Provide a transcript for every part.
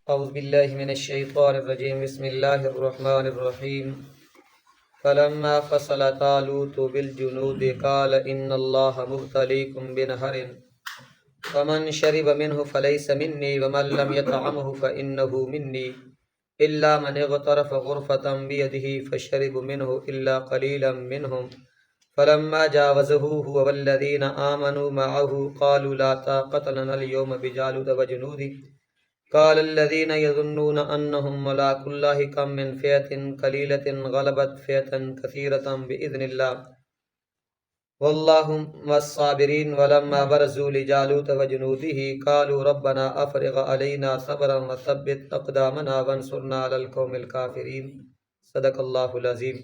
اعوذ باللہ من الشیطان الرجیم بسم اللہ الرحمن الرحیم فلما فصل طالوت بالجنود قال ان اللہ مبتلیکم بنہر فمن شرب منه فلیس منی ومن لم یطعمه فإنه منی الا من اغترف غرفة بیدہ فشرب منه الا قلیلا منهم فلما جاوزه هو والذین آمنوا معه قالوا لا طاقة لنا اليوم بجالوت وجنوده قال الذين يظنون أنهم ملاقو الله كم من فئة قليلة غلبت فئة كثيرة بإذن الله والله مع الصابرين ولما برزوا لجالوت وجنوده قالوا ربنا أفرغ علينا صبرا وثبت أقدامنا وانصرنا على القوم الكافرين صدق الله العظيم۔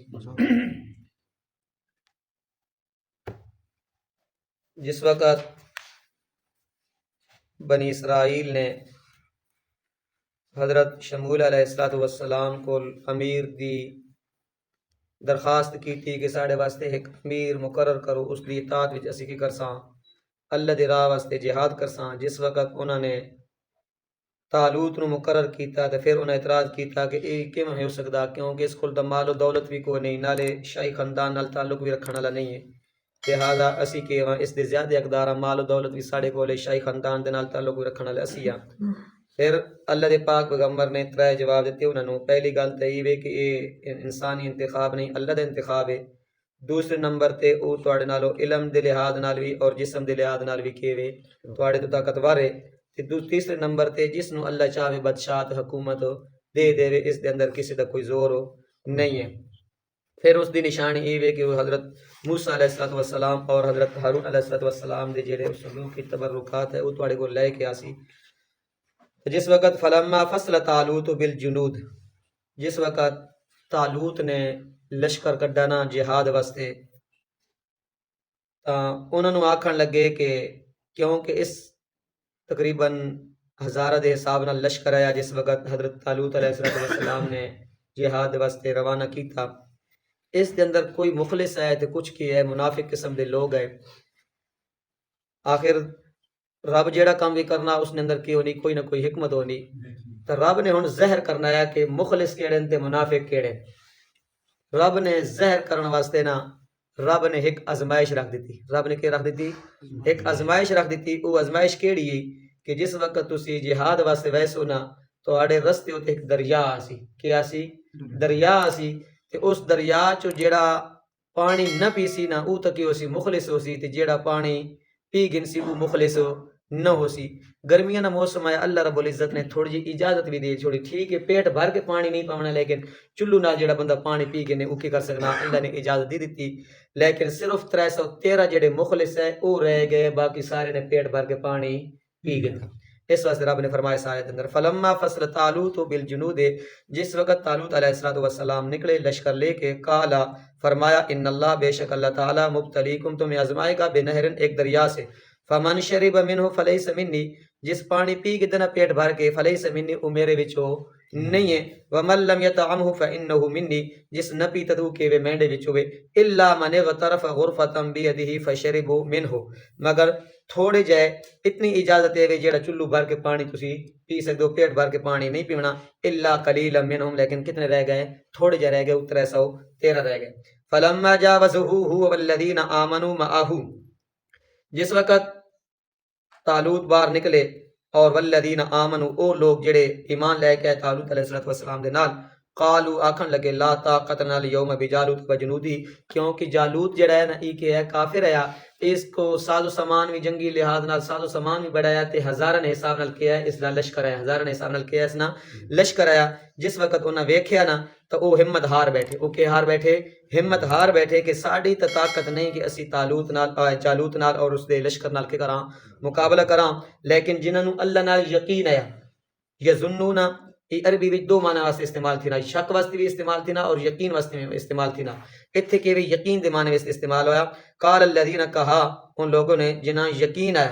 جس وقت بنی اسرائیل نے حضرت شمول علیہ السلام کو امیر دی درخواست کی تھی کہ ساڑے واسطے ایک امیر مقرر کرو، اس دی اطاعت وچ اسی کی کرساں، اللہ دی راہ واسطے جہاد کرساں۔ جس وقت انہوں نے طالوت نو مقرر کیتا تو پھر انہیں اعتراض کیتا کہ یہ کیوں ہو سکتا، کیونکہ اس کو مال و دولت بھی کوئی نہیں، نالے شاہی خاندان نال تعلق بھی رکھنے والا نہیں ہے، لہذا اسی کہ اس دے زیادہ اقدار مال و دولت بھی ساڑے کولے شاہی خاندان دے نال تعلق بھی رکھنے والے اسی ہاں۔ پھر اللہ دے پاک پیغمبر نے ترے جواب دیتے انہوں نے۔ پہلی گل تو یہ کہ یہ انسانی انتخاب نہیں، اللہ دے انتخاب ہے۔ دوسرے نمبر تے او تواڈے نالو علم دے لحاظ نال بھی اور جسم دے لحاظ نال بھی کیوے تواڈے تو طاقتور ہے۔ تے تیسرے نمبر تے جس نو اللہ چاہے بادشاہت حکومت دے دے اس دے اندر کسی دا کوئی زور نہیں ہے۔ پھر اس دی نشانی یہ ہے کہ وہ حضرت موسیٰ علیہ السلام اور حضرت ہارون علیہ السلام دے جڑے سلوک کی تبرکات ہے وہ تواڈے کو لے کے آسی۔ جس وقت فلما فصل طالوت بالجنود، جس وقت طالوت نے لشکر کڈانا جہاد واسطے، انہوں نے آکھن لگے کہ کیونکہ اس تقریباً ہزارہ دے حساب نال لشکر آیا جس وقت حضرت طالوت علیہ السلام نے جہاد واسطے روانہ کیتا، اس دے اندر کوئی مخلص ہے تو کچھ کی ہے منافق قسم دے لوگ ہے۔ آخر رب جیڑا کام بھی کرنا اس نے اندر کی ہونی کوئی نہ کوئی حکمت ہونی، تو رب نے ہن زہر کرنا ہے کہ مخلص کیڑے تے منافق کیڑے۔ رب نے زہر کرن واسطے نا رب نے ایک آزمائش رکھ دیتی۔ رب نے کیا رکھ دیتی؟ ایک آزمائش رکھ دیتی۔ وہ آزمائش کیڑی ہے کہ جس وقت تسی جہاد واسطے ویسو نا تو آڑے رستے ہوتے ایک دریا آسی، کیا سی؟ دریا آسی، تے اس دریا چو جیڑا پانی نہ پیسی نا او تکی ہو سی مخلص ہو سی، تے جیڑا پانی پی گن سی او مخلص نہ ہو سی۔ گرمیاں نا موسم آیا، اللہ رب العزت نے تھوڑی جی اجازت بھی دے چھوڑی، ٹھیک ہے پیٹ بھر کے پانی نہیں پاونا لیکن چلو نال جڑا بندہ پانی پی کے نے او کی کر سکنا، اللہ نے اجازت دی دیتی۔ لیکن صرف 313 جڑے مخلص ہے او رہ گئے، باقی سارے نے پیٹ بھر کے پانی پی گئے تھا۔ اس واسطے رب نے فرمایا اس آیت اندر فلما فصل طالوت بالجنود، جس وقت طالوت علیہ السلام نکلے لشکر لے کے، قالا فرمایا ان اللہ بے شک اللہ تعالی مبتلیکم تمہیں آزمائے گا بنہرن ایک دریا سے، فمن شرب منہ فلیس منی، جس پانی پی کے دنا پیٹ بھر کے، فلیس منی او میرے وچوں نہیں ہے، ومن لم یطعمہ فانہ منی، جس نہ پیتا تو کہ وہ میرے وچوں ہے، الا من اغترف غرفۃ بیدہ فشربوا منہ، مگر تھوڑے جائے اتنی اجازت ہے جیڑا چلو بھر کے پانی تسی پی سکتے ہو، پیٹ بھر کے پانی نہیں پیونا، الا قلیلا منہم، لیکن کتنے رہ گئے؟ تھوڑے جائے رہ گئے، 313 رہ گئے۔ فلما جاوزہ هو والذین آمنوا معہ، جس وقت طالوت باہر نکلے اور والذین آمنوا او لوگ جڑے ایمان لے کے طالوت علیہ السلام دے نال، قالوا آکھن لگے لا طاقت لنا اليوم بجالوت وجنودی، کیونکہ جالوت جڑا ہے نا ای کہ ہے کافر ہے، اس کو ساز و سامان بھی جنگی لحاظ نال ساز و سامان بھی بڑھایا تے ہزاراں نے حساب نال کیا ہے، اس دا لشکر ہے، ہزاراں نے حساب نال کیا ہے اس نا لشکر آیا۔ جس وقت انہاں ویکھیا نا تو او ہمت ہار بیٹھے، او کہ ہار بیٹھے؟ ہمت ہار بیٹھے کہ ساڈی تے طاقت نہیں کہ اسی طالوت نال جالوت نال اور اس دے لشکر نال کے کراں مقابلہ کراں، لیکن جنہاں نو اللہ نال یقین ہے، یظنون یہ عربی وچ دو معنی واسطے استعمال تھی نا، شک واسطے بھی استعمال تھی نا اور یقین واسطے بھی استعمال تھی نا، اتھے کہ یقین دے معنی واسطے استعمال ہویا۔ قال الذین، کہا ان لوگوں نے جنہاں یقین ہے،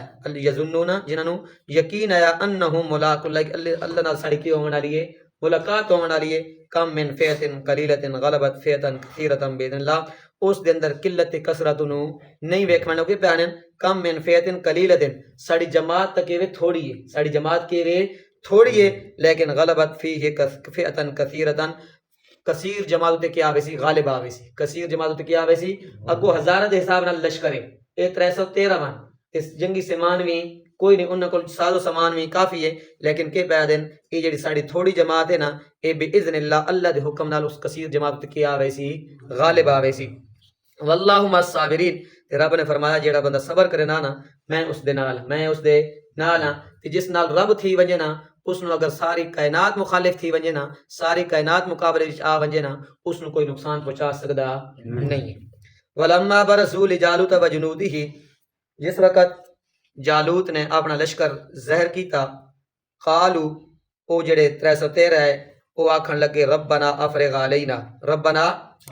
یظنون جنہاں نو یقین ہے، انہم ملاق اللہ نال ساڈی کی ہون والی ہے، ملاقات ہون والی ہے، کم من فئۃ قلیلۃ غلبت فئۃ کثیرۃ باذن اللہ، اس دے اندر قلت کثرت نو نہیں ویکھنا کہ بیان کم من فئۃ قلیلۃ، ساڈی جماعت تک تھوڑی ہے، ساڈی جماعت کے تھوڑی ہے لیکن غلبت فیہ فئتن کثیرتن کثیر جماعت تے کیا ویسی غالب آویسی کثیر جماعت تے کیا ویسی اگو ہزارہ دے حساب نال لشکر ہے اے 313 من اس جنگی سامان بھی کوئی نہیں انہاں کول ساز و سامان بھی کافی ہے لیکن کہ پہ دین یہ جڑی ساڈی تھوڑی جماعت ہے نا اے باذن اللہ اللہ دے حکم نال اس کثیر جماعت تے کیا ویسی غالب آویسی واللہ مع الصابرین تے رب نے فرمایا جیڑا بندہ صبر کرے نا میں اس دے نال ہاں تے جس نال رب تھی ونجے نا اس نو اگر ساری کائنات مخالف تھی ونجے نا ساری کائنات مقابلے وچ آ ونجے نا اس نو کوئی نقصان پہنچا سکدا نہیں ہے ولما برسول جالوت و جنودہ جس وقت جالوت نے اپنا لشکر زہر کیتا قالو او جڑے 313 ہے او آکھن لگے ربنا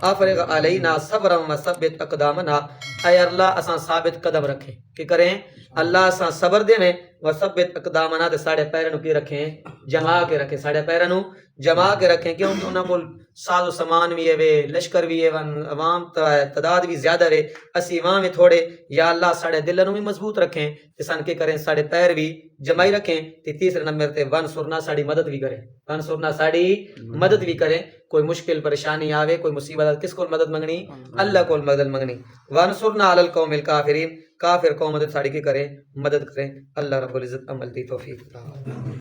افرغ علینا صبرا وثبت اقدامنا اے اللہ اساں ثابت قدم رکھیں کہ کریں اللہ اساں صبر دیویں وثبت اقدامنا تے ساڈے پیراں نو کی رکھیں جما کے رکھیں ساڈے پیراں نو جما کے رکھیں کیونکہ انہاں کول ساز و سامان بھی ہے لشکر بھی ہے عوام تعداد بھی زیادہ ہے اسی عوام تھوڑے یا اللہ ساڈے دلاں نو بھی مضبوط رکھیں تے سن کے کریں ساڈے پیر بھی جمائی رکھیں تے تیسرے نمبر تے ونصرنا ساڈی مدد بھی کریں ونصرنا ساڈی مدد بھی کریں کوئی مشکل پریشانی آوے کوئی مصیبت کس کو مدد منگنی اللہ کو مدد منگنی وانصرنا علی القوم الکافرین کافر قوم مدد ساڑی کی کریں مدد کریں اللہ رب العزت عمل دی توفیق عطا